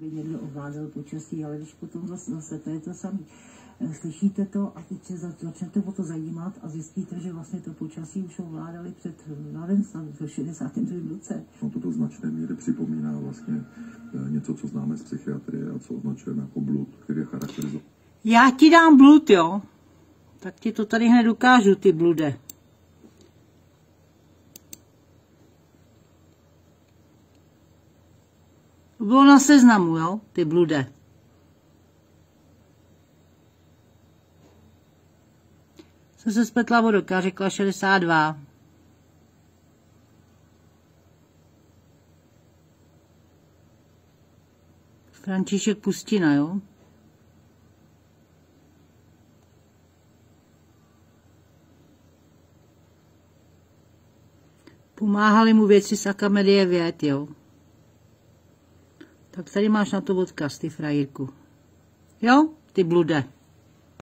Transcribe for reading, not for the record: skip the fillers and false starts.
by někdo ovládal počasí, ale když potom zase to je to samé. Slyšíte to a teď se začnete o to zajímat a zjistíte, že vlastně to počasí už ovládali před, nevím, v 62. roce. No, to do značné míry připomíná vlastně něco, co známe z psychiatrie a co označujeme jako blud, který je charakterizovaný. Já ti dám blud, jo? Tak ti to tady hned ukážu, ty blude. To bylo na seznamu, jo? Ty blude. Jsem se spletla o rok, já řekla 62. František Pustina, jo? Pomáhali mu věci z Akademie věd, jo? Tak tady máš na to odkaz, ty frajírku. Jo? Ty blude.